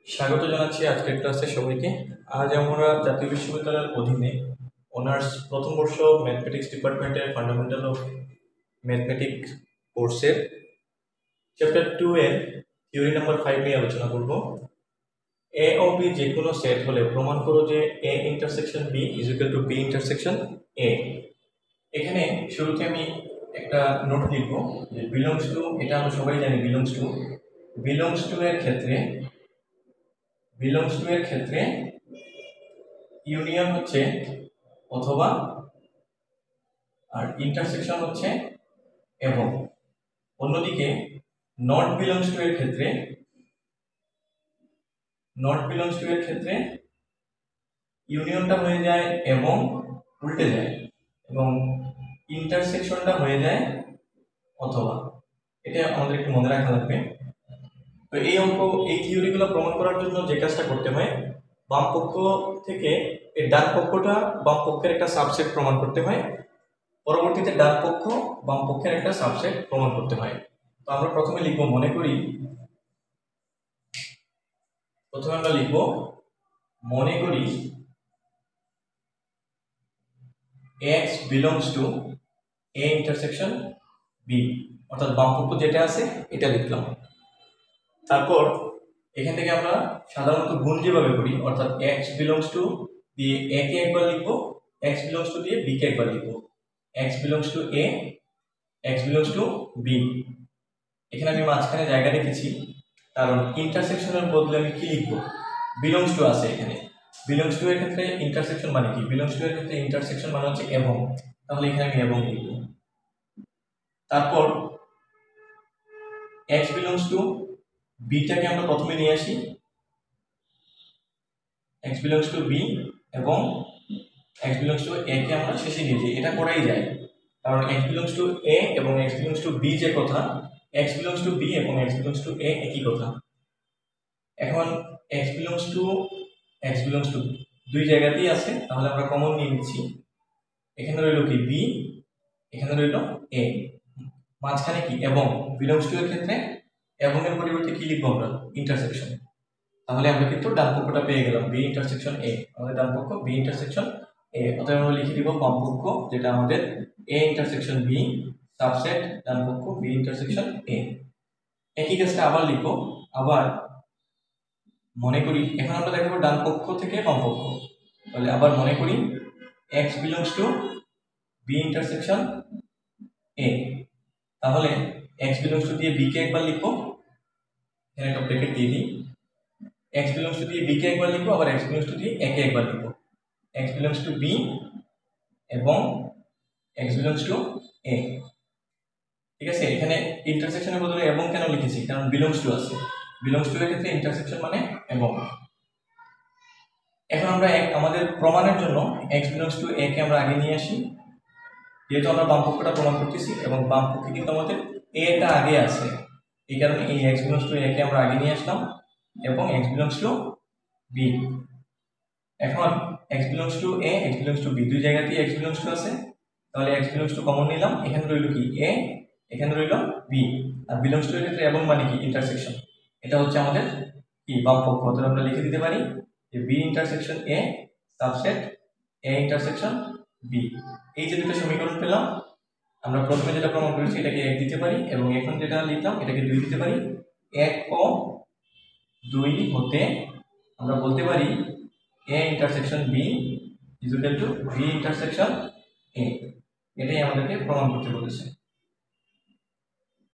স্বাগত জানাচ্ছি আজকের ক্লাসে সবাইকে। আজ আমরা জাতীয় বিশ্ববিদ্যালয়ের অধীনে অনার্স প্রথম বর্ষ ম্যাথমেটিক্স ডিপার্টমেন্টের ফান্ডামেন্টাল অফ ম্যাথমেটিক্স কোর্সের চ্যাপ্টার 2 এর থিওরি নাম্বার 5 নিয়ে আলোচনা করব। এ ও বি যে কোনো সেট হলে প্রমাণ করো যে A intersection B is equal to B intersection A. এখানে শুরুতে আমি একটা নোট লিখবো যে বিলংস টু, এটা আমরা সবাই জানি বিলংস টু এর ক্ষেত্রে ইউনিয়ন হচ্ছে অথবা, আর ইন্টারসেকশন হচ্ছে এবং। অন্যদিকে নট বিলংস টু এর ক্ষেত্রে ইউনিয়নটা হয়ে যায় এবং উল্টে যায়, এবং ইন্টারসেকশনটা হয়ে যায় অথবা। এটা আমাদের একটু মনে রাখা লাগবে। তো এই থিওরিগুলো প্রমাণ করার জন্য যে কাজটা করতে হয়, বাম পক্ষ থেকে এই ডান পক্ষটা বাম পক্ষের একটা সাবসেট প্রমাণ করতে হয়, পরবর্তীতে ডান পক্ষ বাম পক্ষের একটা সাবসেট প্রমাণ করতে হয়। তো আমরা প্রথমে লিখবো, মনে করি x belongs to a intersection b, অর্থাৎ বাম পক্ষ যেটা আছে এটা লিখলাম। তারপর এখান থেকে আমরা সাধারণত গুণ যেভাবে করি, অর্থাৎ x belongs to দিয়ে a কে একবার লিখবো, x belongs to দিয়ে b কে একবার লিখবো। x belongs to a, x belongs to b। এখানে আমি মাঝখানে জায়গা রেখেছি কারণ ইন্টারসেকশনের বদলে আমি কি লিখবো, বিলংস টু আছে এখানে। বিলংস টু এর ক্ষেত্রে ইন্টারসেকশন মানে কি, বিলংস টু এর ক্ষেত্রে ইন্টারসেকশন মানে হচ্ছে এবং, তাহলে এখানে আমি এবং লিখব। তারপর x belongs to b টাকে আমরা প্রথমে নিয়ে আসি, x belongs to b এবং x belongs to a কে আমরা শেষে নিয়ে যাই। এটা করাই যায় কারণ x belongs to a এবং x belongs to b যে কথা, x belongs to b এবং x belongs to a একই কথা। এখন x belongs to দুই জায়গাতেই আছে, তাহলে আমরা কমন নিয়ে নিচ্ছি। এখানে রইল কি b, এখানে রইল a, মাঝখানে কি এবং। belongs to এর ক্ষেত্রে এবং এর পরিবর্তে কি লিখবো আমরা, ইন্টারসেকশন। তাহলে আমরা কিন্তু ডান পক্ষটা পেয়ে গেলাম, b ইন্টারসেকশন a, আমাদের ডান পক্ষ b ইন্টারসেকশন a। অতএব আমরা লিখে দিব বাম পক্ষ যেটা আমাদের a ইন্টারসেকশন b সাবসেট ডান পক্ষ b ইন্টারসেকশন a। একই কাজটা আবার লিখবো, আবার মনে করি, এখন আমরা দেখাবো ডান পক্ষ থেকে বাম পক্ষ। তাহলে আবার মনে করি x belongs to b intersection a, তাহলে x belongs to দিয়ে b কে একবার লিখবো, এখানে একটা ব্র্যাকেট দিয়ে দিই। x belongs to দিয়ে b কে একবার লিখবো, আবার x belongs to দিয়ে a কে একবার লিখবো। x belongs to b এবং x belongs to a। ঠিক আছে, এখানে ইন্টারসেকশনের বদলে এবং কেন লিখেছি, কারণ belongs to আছে। belongs to এর ক্ষেত্রে ইন্টারসেকশন মানে এবং। এখন আমরা আমাদের প্রমাণের জন্য x belongs to a কে আমরা আগে নিয়ে আসি, যেহেতু আমরা বাম পক্ষটা প্রমাণ করতেছি এবং বাম পক্ষে কিন্তু আমাদের a টা আগে আছে, এই কারণে এই x belongs to a কে আমরা আগে নিয়ে আসলাম এবং x belongs to b। এখন x belongs to a, x belongs to b দুই জায়গাতেই x belongs to আছে, তাহলে x belongs to কমন নিলাম। এখানে রইল কি a, এখানে রইল b, আর belongs to এর ক্ষেত্রে এবং মানে কি, ইন্টারসেকশন। এটা হচ্ছে আমাদের কি, বাম পক্ষ। অতএব আমরা লিখে দিতে পারি যে b intersection a subset a intersection b। এই যে দুটো সমীকরণ পেলাম, আমরা প্রথমে যেটা প্রমাণ করেছি এটাকে 1 দিতে পারি, এবং এখন যেটা লিখলাম এটাকে 2 দিতে পারি। 1 ও 2 হতে আমরা বলতে পারি a intersection b is equal two b intersection a। এটাই আমাদেরকে প্রমাণ করতে বলেছে।